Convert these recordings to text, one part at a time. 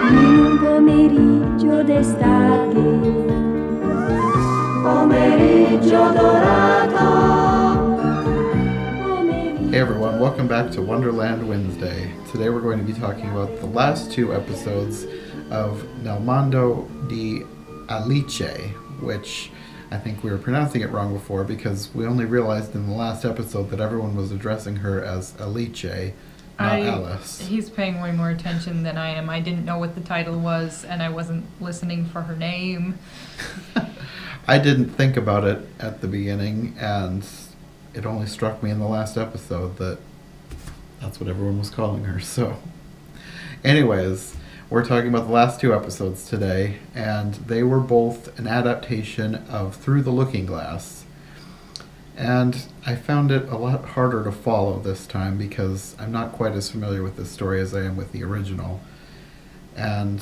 In un pomeriggio d'estate, pomeriggio dorato. Hey everyone, welcome back to Wonderland Wednesday. Today we're going to be talking about the last two episodes of Nel Mondo Di Alice, which I think we were pronouncing it wrong before because we only realized in the last episode that everyone was addressing her as Alice, not Alice. He's paying way more attention than I am. I didn't know what the title was, and I wasn't listening for her name. I didn't think about it at the beginning, and it only struck me in the last episode that that's what everyone was calling her. So, anyways, we're talking about the last two episodes today, and they were both an adaptation of Through the Looking Glass. And I found it a lot harder to follow this time because I'm not quite as familiar with this story as I am with the original. And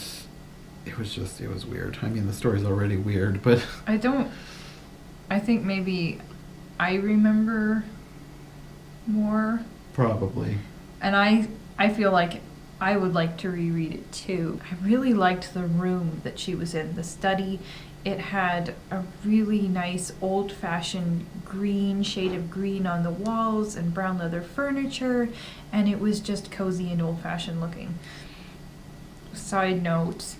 it was weird. I mean, the story's already weird, but I think maybe I remember more. Probably. And I feel like I would like to reread it too. I really liked the room that she was in, the study. It had a really nice old-fashioned green, shade of green on the walls and brown leather furniture, and it was just cozy and old-fashioned looking. Side note,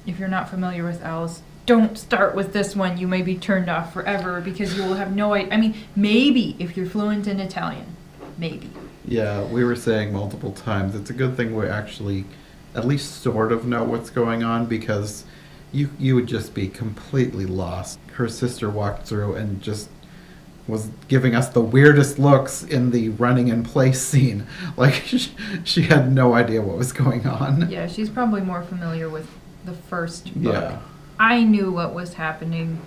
if you're not familiar with Alice, don't start with this one. You may be turned off forever because you will have no idea. I mean, maybe if you're fluent in Italian. Maybe. Yeah, we were saying multiple times, it's a good thing we actually at least sort of know what's going on because you would just be completely lost. Her sister walked through and just was giving us the weirdest looks in the running in place scene. Like, she had no idea what was going on. Yeah, she's probably more familiar with the first book. Yeah. I knew what was happening.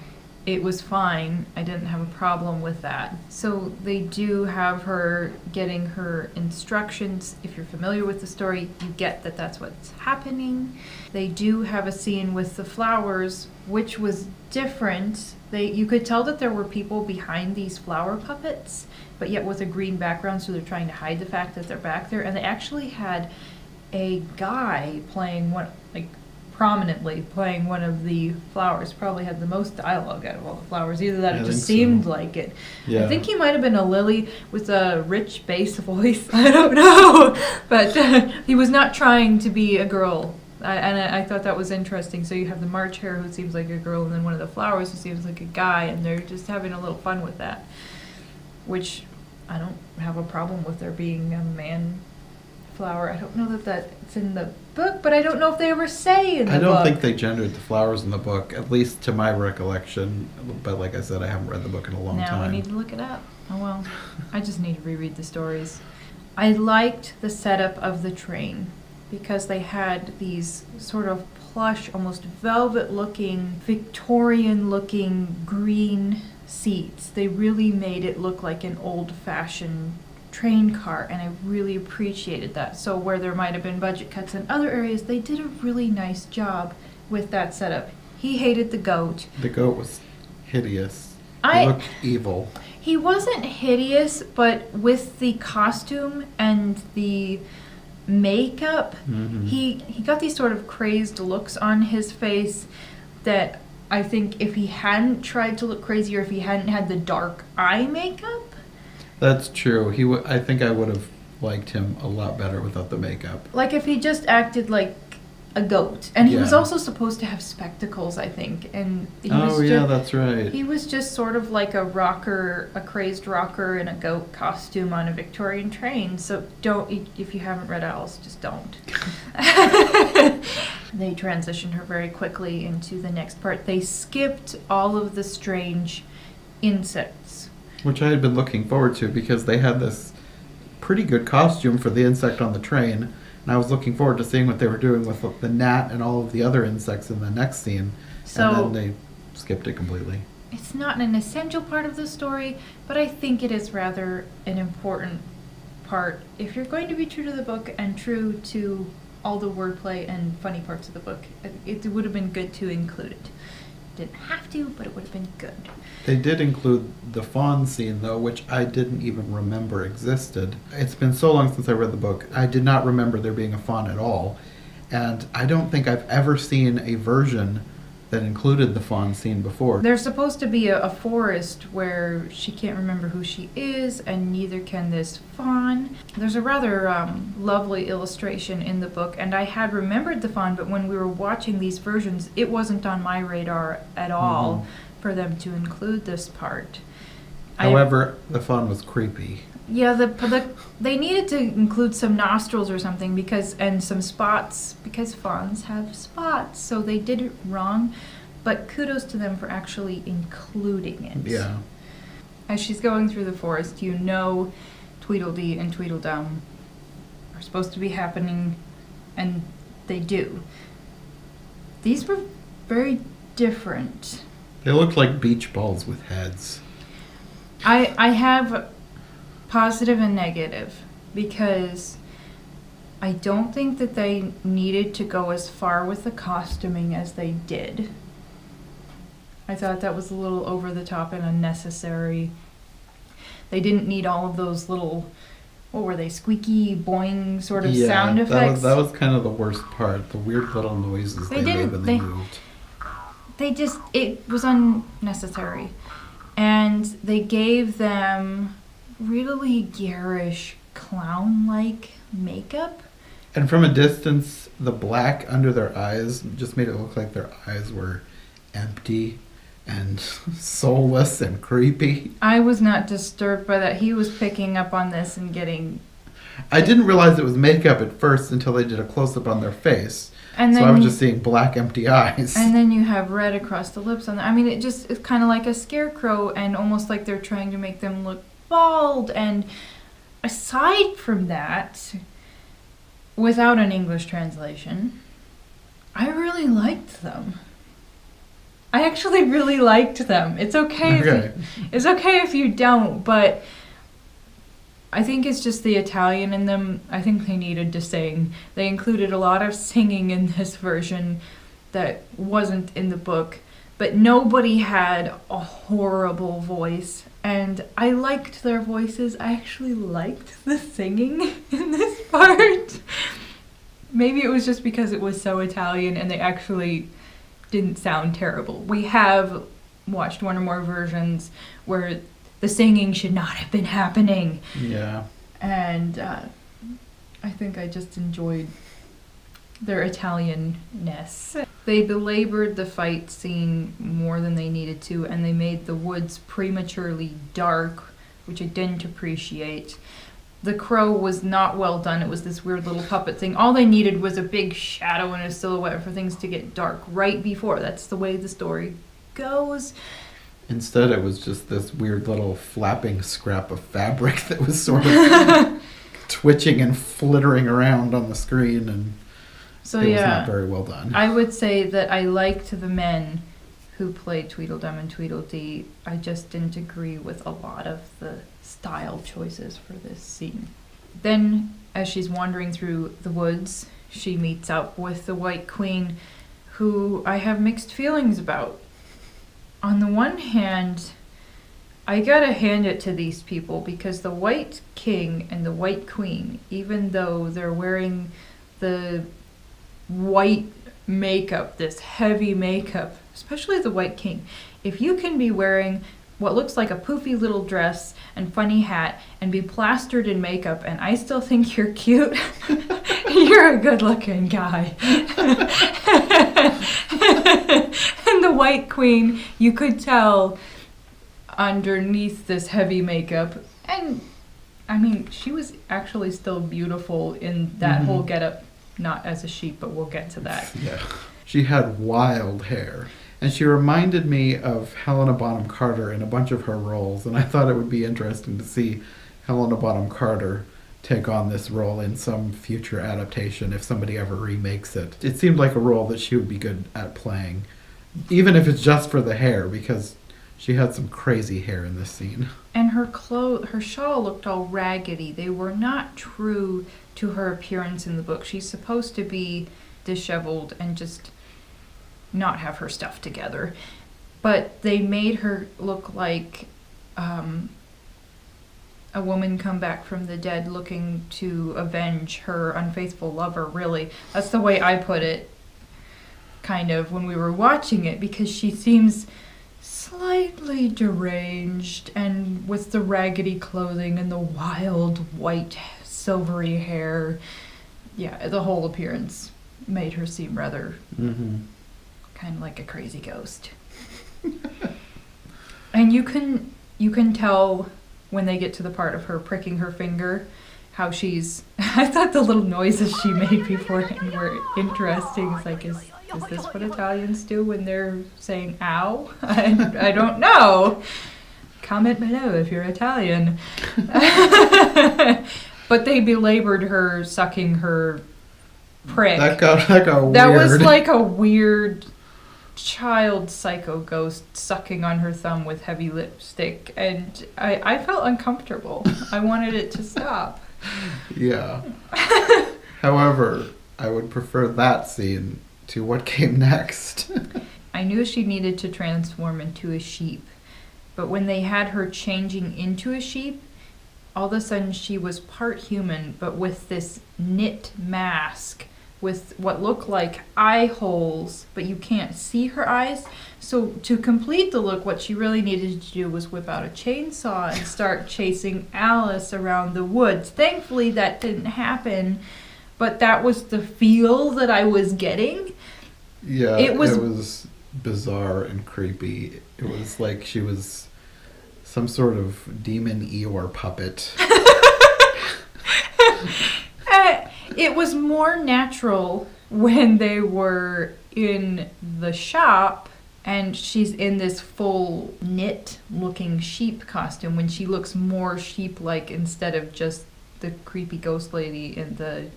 It was fine. I didn't have a problem with that. So they do have her getting her instructions. If you're familiar with the story, you get that that's what's happening. They do have a scene with the flowers, which was different. You could tell that there were people behind these flower puppets, but yet with a green background, so they're trying to hide the fact that they're back there. And they actually had a guy playing prominently playing one of the flowers. Probably had the most dialogue out of all the flowers. Either that, it just seemed like it. Yeah. I think he might have been a lily with a rich bass voice. I don't know, but he was not trying to be a girl. I thought that was interesting. So you have the March Hare who seems like a girl, and then one of the flowers who seems like a guy, and they're just having a little fun with that. Which I don't have a problem with there being a man flower. I don't know that that's in the book, but I don't know if they ever say in the book. I don't think they gendered the flowers in the book, at least to my recollection. But like I said, I haven't read the book in a long time. Now we need to look it up. Oh well. I just need to reread the stories. I liked the setup of the train because they had these sort of plush, almost velvet-looking, Victorian-looking green seats. They really made it look like an old-fashioned train car, and I really appreciated that. So where there might have been budget cuts in other areas, they did a really nice job with that setup. He hated the goat. The goat was hideous. He looked evil. He wasn't hideous, but with the costume and the makeup, he got these sort of crazed looks on his face that I think if he hadn't tried to look crazy, or if he hadn't had the dark eye makeup. That's true. I think I would have liked him a lot better without the makeup. Like if he just acted like a goat. And he was also supposed to have spectacles, I think. And he that's right. He was just sort of like a rocker, a crazed rocker in a goat costume on a Victorian train. So if you haven't read Alice, just don't. They transitioned her very quickly into the next part. They skipped all of the strange insects. Which I had been looking forward to because they had this pretty good costume for the insect on the train. And I was looking forward to seeing what they were doing with the gnat and all of the other insects in the next scene. And then they skipped it completely. It's not an essential part of the story, but I think it is rather an important part. If you're going to be true to the book and true to all the wordplay and funny parts of the book, it would have been good to include it. Didn't have to, but it would have been good. They did include the fawn scene, though, which I didn't even remember existed. It's been so long since I read the book. I did not remember there being a fawn at all. And I don't think I've ever seen a version that included the fawn scene before. There's supposed to be a forest where she can't remember who she is, and neither can this fawn. There's a rather lovely illustration in the book, and I had remembered the fawn, but when we were watching these versions, it wasn't on my radar at all for them to include this part. However, the fawn was creepy. Yeah, they needed to include some nostrils or something and some spots because fawns have spots, so they did it wrong. But kudos to them for actually including it. Yeah. As she's going through the forest, you know Tweedledee and Tweedledum are supposed to be happening, and they do. These were very different. They looked like beach balls with heads. I have positive and negative, because I don't think that they needed to go as far with the costuming as they did. I thought that was a little over the top and unnecessary. They didn't need all of those little, what were they, squeaky, boing sort of sound effects. That was kind of the worst part, the weird little noises they made when they moved. It was unnecessary. And they gave them really garish, clown-like makeup. And from a distance, the black under their eyes just made it look like their eyes were empty and soulless and creepy. I was not disturbed by that. He was picking up on this and getting... I didn't realize it was makeup at first until they did a close-up on their face. And then, so I was just seeing black, empty eyes. And then you have red across the lips. I mean, it's kind of like a scarecrow, and almost like they're trying to make them look bald. And aside from that, without an English translation, I really liked them. I actually really liked them. It's okay. It's okay if you don't, but I think it's just the Italian in them. I think they needed to sing. They included a lot of singing in this version that wasn't in the book, but nobody had a horrible voice, and I liked their voices. I actually liked the singing in this part. Maybe it was just because it was so Italian and they actually didn't sound terrible. We have watched one or more versions where the singing should not have been happening. Yeah. And I think I just enjoyed their Italian-ness. They belabored the fight scene more than they needed to, and they made the woods prematurely dark, which I didn't appreciate. The crow was not well done. It was this weird little puppet thing. All they needed was a big shadow and a silhouette for things to get dark right before. That's the way the story goes. Instead, it was just this weird little flapping scrap of fabric that was sort of twitching and flittering around on the screen, and so it was not very well done. I would say that I liked the men who played Tweedledum and Tweedledee. I just didn't agree with a lot of the style choices for this scene. Then, as she's wandering through the woods, she meets up with the White Queen, who I have mixed feelings about. On the one hand, I gotta hand it to these people, because the White King and the White Queen, even though they're wearing the white makeup, this heavy makeup, especially the White King, if you can be wearing what looks like a poofy little dress and funny hat and be plastered in makeup and I still think you're cute, you're a good looking guy. And the White Queen, you could tell underneath this heavy makeup, and I mean, she was actually still beautiful in that whole getup, not as a sheep, but we'll get to that. Yeah. She had wild hair. And she reminded me of Helena Bonham Carter in a bunch of her roles, and I thought it would be interesting to see Helena Bonham Carter take on this role in some future adaptation if somebody ever remakes it. It seemed like a role that she would be good at playing, even if it's just for the hair, because she had some crazy hair in this scene. And her shawl looked all raggedy. They were not true to her appearance in the book. She's supposed to be disheveled and just not have her stuff together, but they made her look like a a woman come back from the dead looking to avenge her unfaithful lover, really. That's the way I put it, kind of, when we were watching it, because she seems slightly deranged, and with the raggedy clothing and the wild white silvery hair. Yeah, the whole appearance made her seem rather kind of like a crazy ghost. And you can tell when they get to the part of her pricking her finger how she's I thought the little noises she made beforehand were interesting. It's like, is this what Italians do when they're saying ow? I don't know. Comment below if you're Italian. But they belabored her sucking her prick. That got weird. That was like a weird child psycho ghost sucking on her thumb with heavy lipstick, and I felt uncomfortable. I wanted it to stop. Yeah. However, I would prefer that scene to what came next. I knew she needed to transform into a sheep, but when they had her changing into a sheep, all of a sudden she was part human, but with this knit mask with what look like eye holes, but you can't see her eyes. So to complete the look, what she really needed to do was whip out a chainsaw and start chasing Alice around the woods. Thankfully, that didn't happen, but that was the feel that I was getting. Yeah, it was bizarre and creepy. It was like she was some sort of demon Eeyore puppet. It was more natural when they were in the shop and she's in this full knit looking sheep costume, when she looks more sheep-like instead of just the creepy ghost lady in the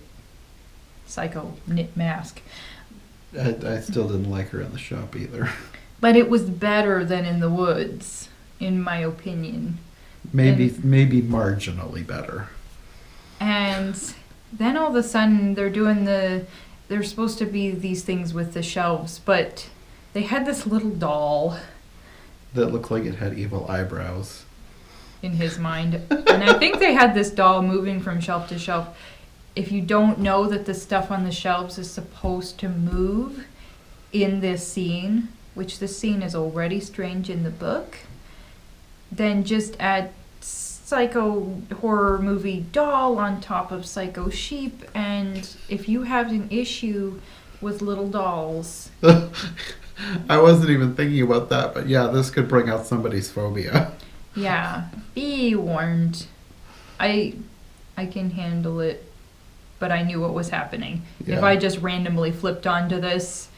psycho knit mask. I still didn't like her in the shop either. But it was better than in the woods, in my opinion. Maybe marginally better. And then all of a sudden they're supposed to be these things with the shelves, but they had this little doll. That looked like it had evil eyebrows. In his mind. And I think they had this doll moving from shelf to shelf. If you don't know that the stuff on the shelves is supposed to move in this scene, which the scene is already strange in the book, then just add psycho horror movie doll on top of psycho sheep, and if you have an issue with little dolls... I wasn't even thinking about that, but yeah, this could bring out somebody's phobia. Yeah, be warned. I can handle it, but I knew what was happening. Yeah. If I just randomly flipped onto this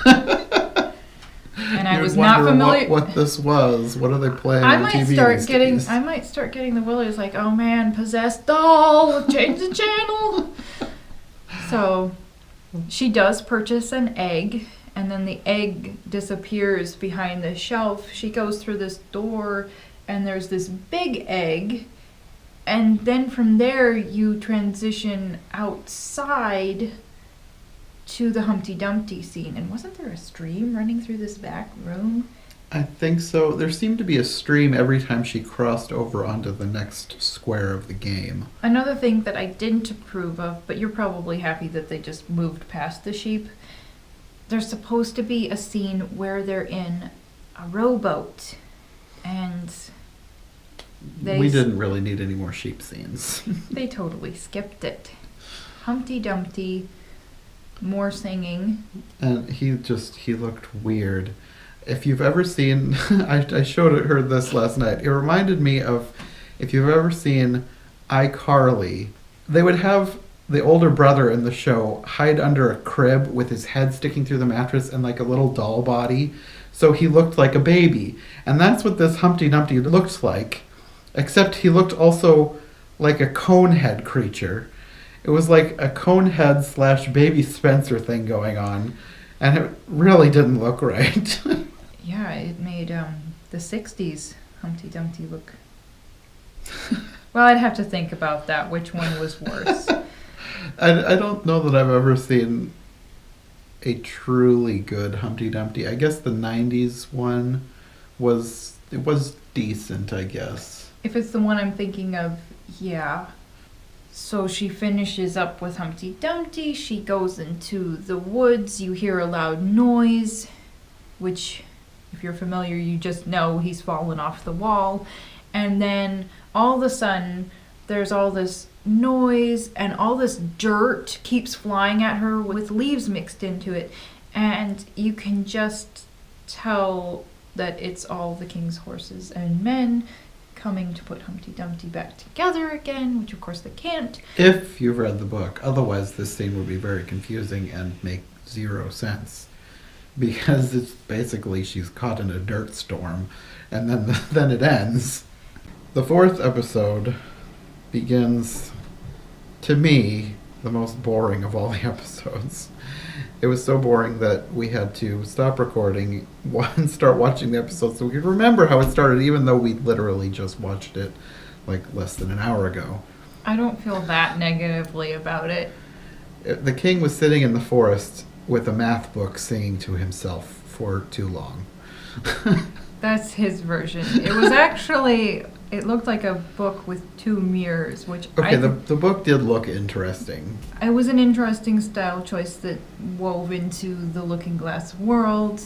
and I was You'd not wonder familiar what this was. What are they playing I on might TV start these getting days? I might start getting the willies like, oh man, possessed doll, change the channel. So she does purchase an egg, and then the egg disappears behind the shelf. She goes through this door and there's this big egg, and then from there you transition outside to the Humpty Dumpty scene. And wasn't there a stream running through this back room? I think so. There seemed to be a stream every time she crossed over onto the next square of the game. Another thing that I didn't approve of, but you're probably happy that they just moved past the sheep. There's supposed to be a scene where they're in a rowboat, and we didn't really need any more sheep scenes. They totally skipped it. Humpty Dumpty, more singing. And he looked weird. If you've ever seen, I showed her this last night. It reminded me of, if you've ever seen iCarly, they would have the older brother in the show hide under a crib with his head sticking through the mattress and like a little doll body. So he looked like a baby. And that's what this Humpty Dumpty looked like. Except he looked also like a conehead creature. It was like a conehead / baby Spencer thing going on. And it really didn't look right. Yeah, it made the 60s Humpty Dumpty look... Well, I'd have to think about that, which one was worse. I don't know that I've ever seen a truly good Humpty Dumpty. I guess the 90s one was decent, I guess. If it's the one I'm thinking of, Yeah. So she finishes up with Humpty Dumpty. She goes into the woods. You hear a loud noise, which, if you're familiar, you just know he's fallen off the wall. And then all of a sudden, there's all this noise and all this dirt keeps flying at her with leaves mixed into it. And you can just tell that it's all the king's horses and men coming to put Humpty Dumpty back together again, which of course they can't. If you've read the book. Otherwise, this scene would be very confusing and make zero sense. Because it's basically she's caught in a dirt storm, and then it ends. The fourth episode begins, to me, the most boring of all the episodes. It was so boring that we had to stop recording and start watching the episode so we could remember how it started, even though we literally just watched it like less than an hour ago. I don't feel that negatively about it. The king was sitting in the forest with a math book singing to himself for too long. That's his version. It was actually, it looked like a book with two mirrors, which Okay, the book did look interesting. it was an interesting style choice that wove into the Looking Glass world.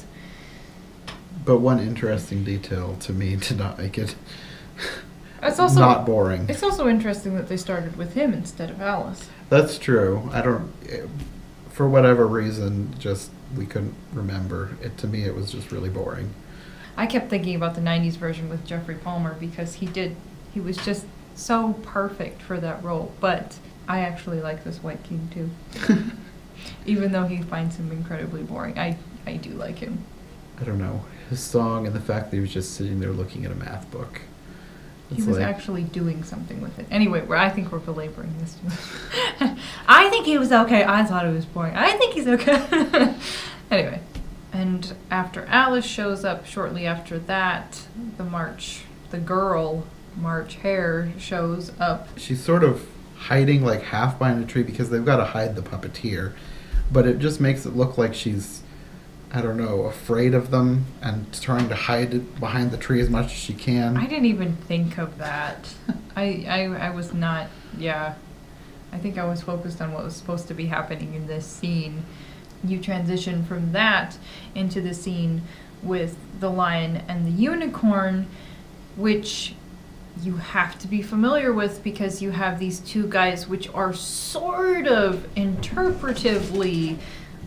But one interesting detail to me did not make it It's also not boring. It's also interesting that they started with him instead of Alice. That's true. For whatever reason, just we couldn't remember. To me, it was just really boring. I kept thinking about the 90s version with Jeffrey Palmer because he was just so perfect for that role. But I actually like this White King too. Even though he finds him incredibly boring. I do like him. I don't know. His song and the fact that he was just sitting there looking at a math book. He was actually doing something with it. Anyway, I think we're belaboring this too much. I think he was okay. I thought it was boring. I think he's okay. Anyway. And after Alice shows up, shortly after that, the girl, March Hare, shows up. She's sort of hiding like half behind a tree because they've got to hide the puppeteer. But it just makes it look like she's, I don't know, afraid of them and trying to hide it behind the tree as much as she can. I didn't even think of that. I was not, yeah. I think I was focused on what was supposed to be happening in this scene. You transition from that into the scene with the lion and the unicorn, which you have to be familiar with because you have these two guys which are sort of interpretively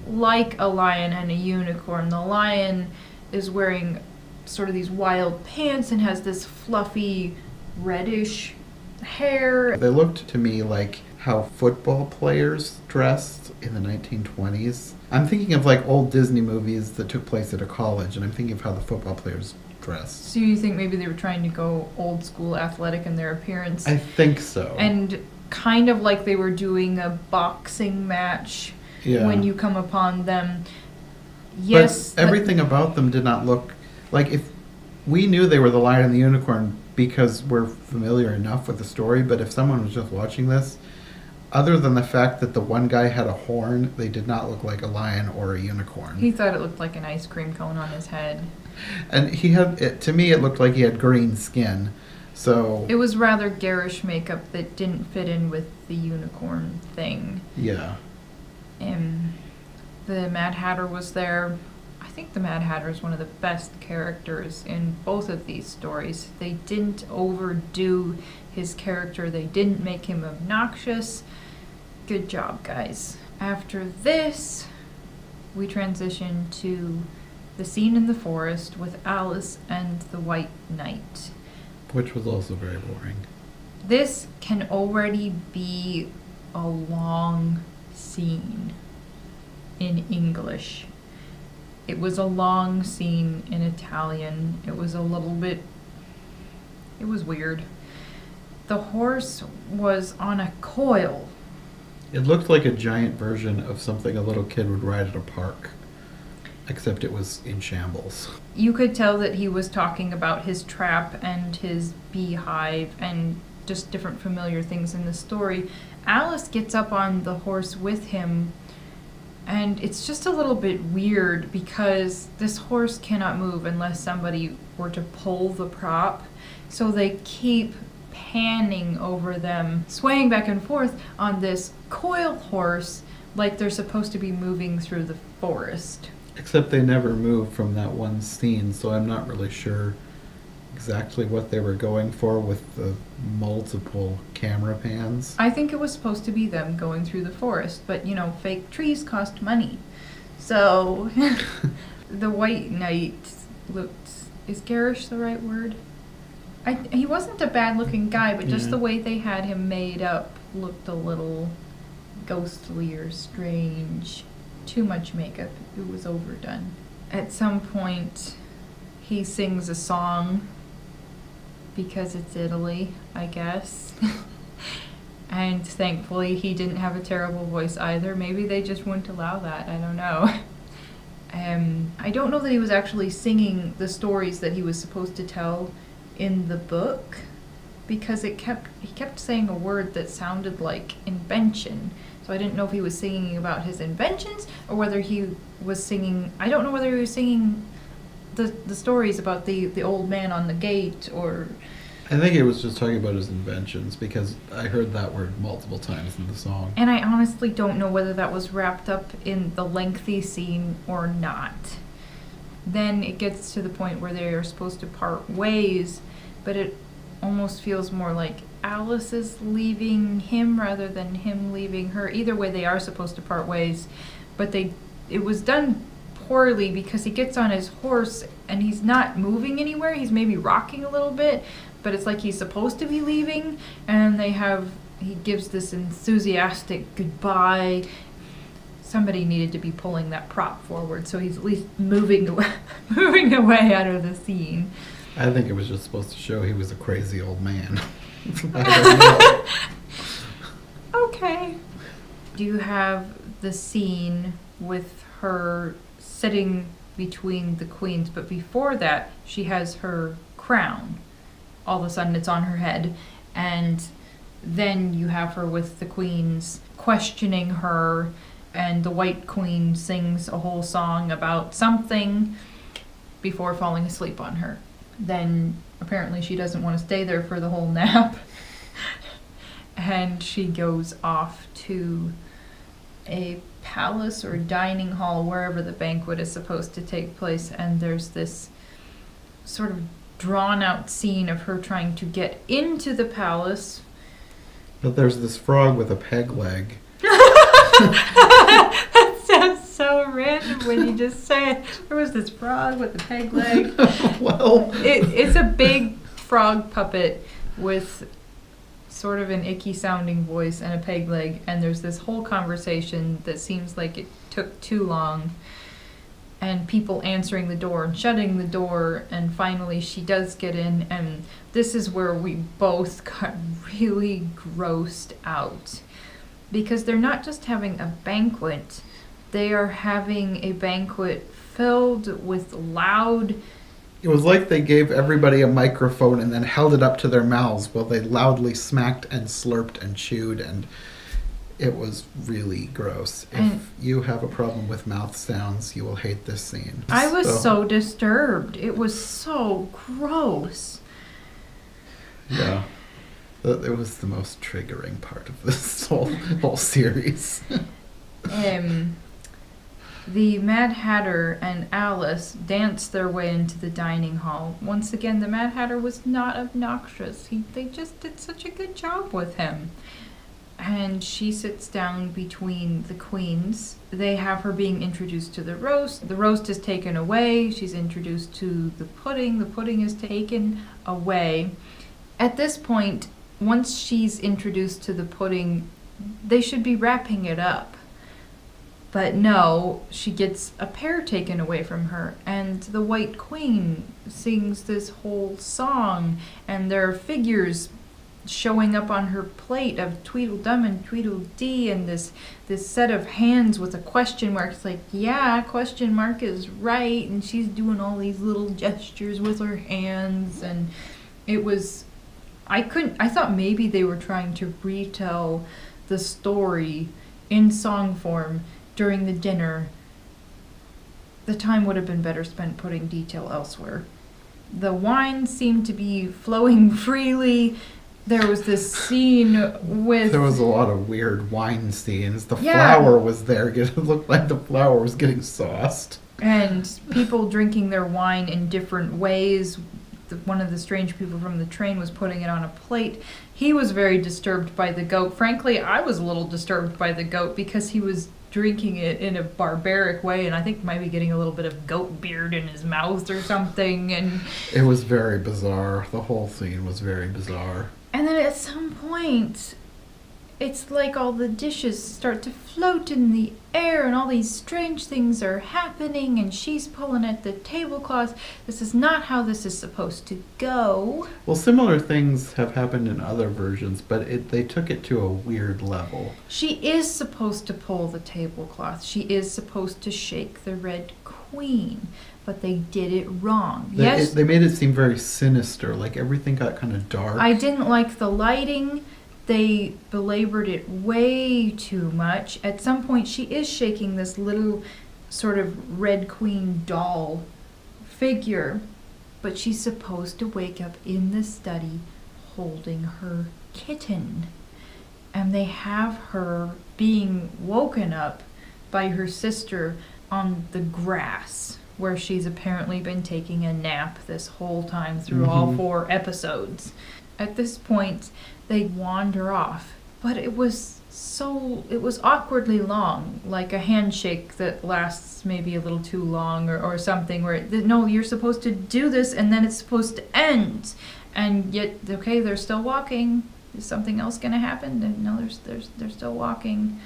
like a lion and a unicorn. The lion is wearing sort of these wild pants and has this fluffy reddish hair. They looked to me like how football players dressed in the 1920s. I'm thinking of like old Disney movies that took place at a college, and I'm thinking of how the football players dressed. So you think maybe they were trying to go old school athletic in their appearance? I think so. And kind of like they were doing a boxing match when you come upon them. Yes. But everything about them did not look like, if we knew they were the lion and the unicorn because we're familiar enough with the story, but if someone was just watching this, other than the fact that the one guy had a horn, they did not look like a lion or a unicorn. He thought it looked like an ice cream cone on his head. And to me, it looked like he had green skin. So it was rather garish makeup that didn't fit in with the unicorn thing. Yeah. The Mad Hatter was there. I think the Mad Hatter is one of the best characters in both of these stories. They didn't overdo his character. They didn't make him obnoxious. Good job, guys. After this, we transition to the scene in the forest with Alice and the White Knight. Which was also very boring. This can already be a long scene in English. It was a long scene in Italian. It was weird. The horse was on a coil. It looked like a giant version of something a little kid would ride at a park, except it was in shambles. You could tell that he was talking about his trap and his beehive and just different familiar things in the story. Alice gets up on the horse with him, and it's just a little bit weird because this horse cannot move unless somebody were to pull the prop. So they keep panning over them, swaying back and forth on this coil horse like they're supposed to be moving through the forest. Except they never move from that one scene, so I'm not really sure exactly what they were going for with the multiple camera pans. I think it was supposed to be them going through the forest, but you know, fake trees cost money. So the White Knight looked, is garish the right word? He wasn't a bad looking guy, but just the way they had him made up looked a little ghostly or strange. Too much makeup. It was overdone. At some point, he sings a song because it's Italy, I guess. And thankfully, he didn't have a terrible voice either. Maybe they just wouldn't allow that. I don't know. I don't know that he was actually singing the stories that he was supposed to tell in the book, because he kept saying a word that sounded like invention. So I didn't know if he was singing about his inventions or whether he was singing, I don't know whether he was singing the stories about the old man on the gate, or... I think he was just talking about his inventions, because I heard that word multiple times in the song. And I honestly don't know whether that was wrapped up in the lengthy scene or not. Then it gets to the point where they are supposed to part ways, but it almost feels more like Alice is leaving him rather than him leaving her. Either way, they are supposed to part ways, but it was done poorly, because he gets on his horse and he's not moving anywhere. He's maybe rocking a little bit, but it's like he's supposed to be leaving, and he gives this enthusiastic goodbye. Somebody needed to be pulling that prop forward, so he's at least moving away out of the scene. I think it was just supposed to show he was a crazy old man. I don't know. Okay. Do you have the scene with her sitting between the queens, but before that, she has her crown. All of a sudden, it's on her head, and then you have her with the queens questioning her, and the White Queen sings a whole song about something before falling asleep on her. Then apparently she doesn't want to stay there for the whole nap, and she goes off to a palace or dining hall, wherever the banquet is supposed to take place, and there's this sort of drawn out scene of her trying to get into the palace. But there's this frog with a peg leg. That sounds so random when you just say it. There was this frog with a peg leg. Well, It's a big frog puppet with sort of an icky sounding voice and a peg leg, and there's this whole conversation that seems like it took too long, and people answering the door and shutting the door, and finally she does get in, and this is where we both got really grossed out, because they're not just having a banquet, they are having a banquet filled with loud... it was like they gave everybody a microphone and then held it up to their mouths while they loudly smacked and slurped and chewed, and it was really gross. If you have a problem with mouth sounds, you will hate this scene. I was so disturbed. It was so gross. Yeah. It was the most triggering part of this whole series. The Mad Hatter and Alice danced their way into the dining hall. Once again, the Mad Hatter was not obnoxious. They just did such a good job with him. And she sits down between the queens. They have her being introduced to the roast. The roast is taken away. She's introduced to the pudding. The pudding is taken away. At this point, once she's introduced to the pudding, they should be wrapping it up. But no, she gets a pear taken away from her, and the White Queen sings this whole song, and there are figures showing up on her plate of Tweedledum and Tweedledee, and this set of hands with a question mark. It's like, yeah, question mark is right, and she's doing all these little gestures with her hands, and it was... I thought maybe they were trying to retell the story in song form during the dinner. The time would have been better spent putting detail elsewhere. The wine seemed to be flowing freely. There was this scene with... There was a lot of weird wine scenes. The Yeah. flour was there. It looked like the flour was getting sauced. And people drinking their wine in different ways. One of the strange people from the train was putting it on a plate. He was very disturbed by the goat. Frankly, I was a little disturbed by the goat because he was drinking it in a barbaric way, and I think maybe getting a little bit of goat beard in his mouth or something. And It was very bizarre. The whole scene was very bizarre. then at some point, it's like all the dishes start to float in the air and all these strange things are happening and she's pulling at the tablecloth. This is not how this is supposed to go. Well, similar things have happened in other versions, but they took it to a weird level. She is supposed to pull the tablecloth. She is supposed to shake the Red Queen, but they did it wrong. They made it seem very sinister, like everything got kind of dark. I didn't like the lighting. They belabored it way too much. At some point, she is shaking this little sort of Red Queen doll figure, but she's supposed to wake up in the study holding her kitten. And they have her being woken up by her sister on the grass, where she's apparently been taking a nap this whole time through all 4 episodes. At this point, they wander off, but it was awkwardly long, like a handshake that lasts maybe a little too long or something, where no, you're supposed to do this and then it's supposed to end, and yet okay, they're still walking. Is something else going to happen? And no, they're still walking.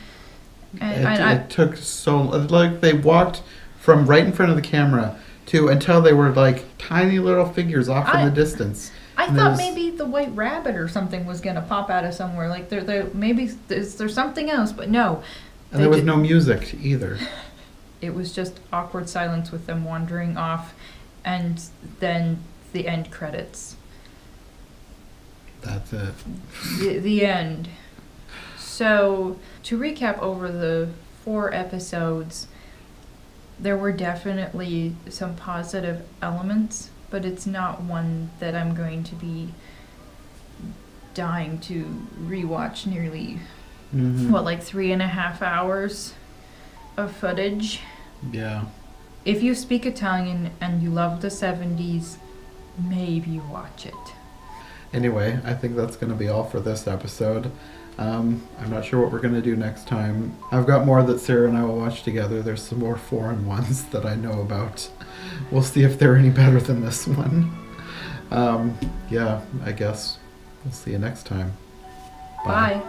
And it took so, like, they walked from right in front of the camera to until they were like tiny little figures off in the distance. I thought maybe the white rabbit or something was going to pop out of somewhere. Like maybe there's something else, but no. And there was no music either. It was just awkward silence with them wandering off, and then the end credits. That's it. The end. So, to recap over the 4 episodes, there were definitely some positive elements, but it's not one that I'm going to be dying to rewatch nearly, like 3.5 hours of footage. Yeah. If you speak Italian and you love the 70s, maybe watch it. Anyway, I think that's going to be all for this episode. I'm not sure what we're going to do next time. I've got more that Sarah and I will watch together. There's some more foreign ones that I know about. We'll see if they're any better than this one. Yeah, I guess we'll see you next time. Bye.